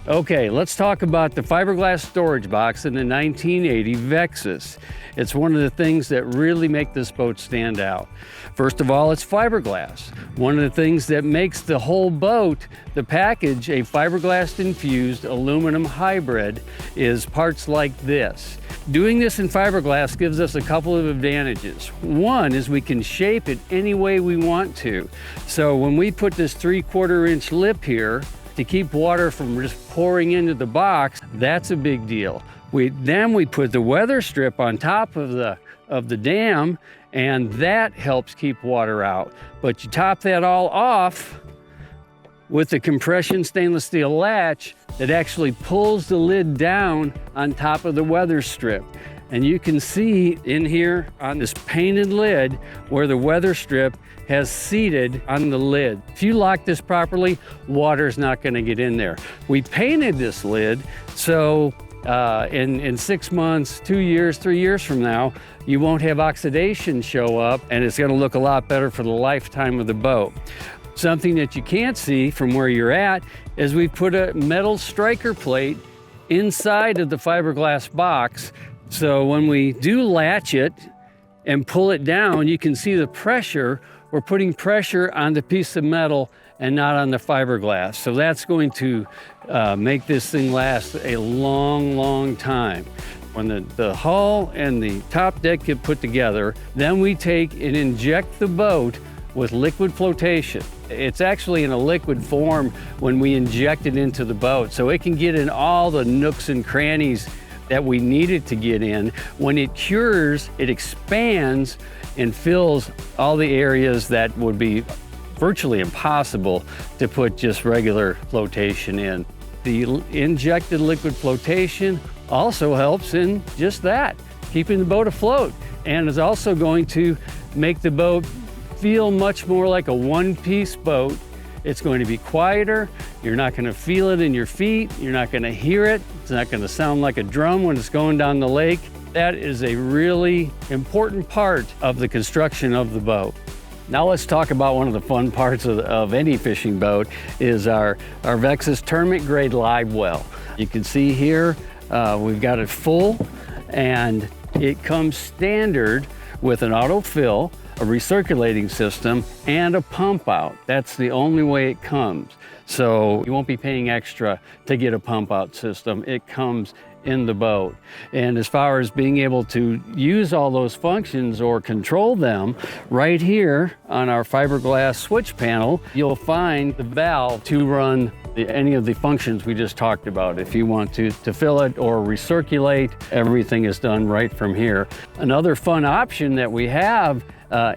Okay, let's talk about the fiberglass storage box in the 1980 Vexus. It's one of the things that really make this boat stand out. First of all, it's fiberglass. One of the things that makes the whole boat, the package, a fiberglass-infused aluminum hybrid, is parts like this. Doing this in fiberglass gives us a couple of advantages. One is we can shape it any way we want to. So when we put this 3/4 inch lip here, to keep water from just pouring into the box, that's a big deal. Then we put the weather strip on top of the dam, and that helps keep water out. But you top that all off with the compression stainless steel latch that actually pulls the lid down on top of the weather strip. And you can see in here on this painted lid where the weather strip has seated on the lid. If you lock this properly, water's not gonna get in there. We painted this lid so in 6 months, 2 years, 3 years from now, you won't have oxidation show up, and it's gonna look a lot better for the lifetime of the boat. Something that you can't see from where you're at is we've put a metal striker plate inside of the fiberglass box. So when we do latch it and pull it down, you can see the pressure. We're putting pressure on the piece of metal and not on the fiberglass. So that's going to make this thing last a long, long time. When the hull and the top deck get put together, then we take and inject the boat with liquid flotation. It's actually in a liquid form when we inject it into the boat, so it can get in all the nooks and crannies that we need it to get in. When it cures, it expands and fills all the areas that would be virtually impossible to put just regular flotation in. The injected liquid flotation also helps in just that, keeping the boat afloat, and is also going to make the boat feel much more like a one-piece boat. It's going to be quieter. You're not going to feel it in your feet. You're not going to hear it. It's not going to sound like a drum when it's going down the lake. That is a really important part of the construction of the boat. Now let's talk about one of the fun parts of any fishing boat is our Vexus tournament grade live well. You can see here we've got it full, and it comes standard with an autofill, a recirculating system, and a pump out. That's the only way it comes. So you won't be paying extra to get a pump out system. It comes in the boat. And as far as being able to use all those functions or control them, right here on our fiberglass switch panel, you'll find the valve to run any of the functions we just talked about. If you want to fill it or recirculate, everything is done right from here. Another fun option that we have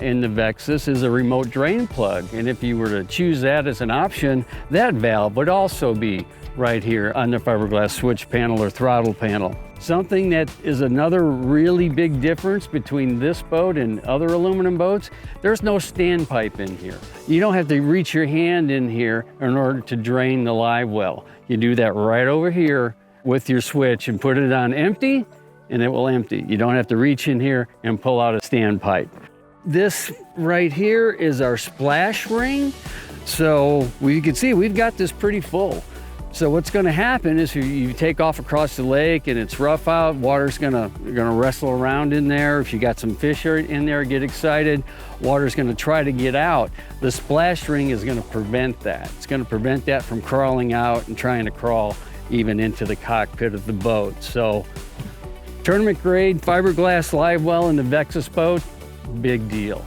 in the Vexus is a remote drain plug. And if you were to choose that as an option, that valve would also be right here on the fiberglass switch panel or throttle panel. Something that is another really big difference between this boat and other aluminum boats, there's no standpipe in here. You don't have to reach your hand in here in order to drain the live well. You do that right over here with your switch and put it on empty, and it will empty. You don't have to reach in here and pull out a standpipe. This right here is our splash ring. So you can see we've got this pretty full. So what's gonna happen is you take off across the lake and it's rough out, water's gonna wrestle around in there. If you got some fish in there, get excited, water's gonna try to get out. The splash ring is gonna prevent that. It's gonna prevent that from crawling out and trying to crawl even into the cockpit of the boat. So tournament grade fiberglass live well in the Vexus boat, big deal.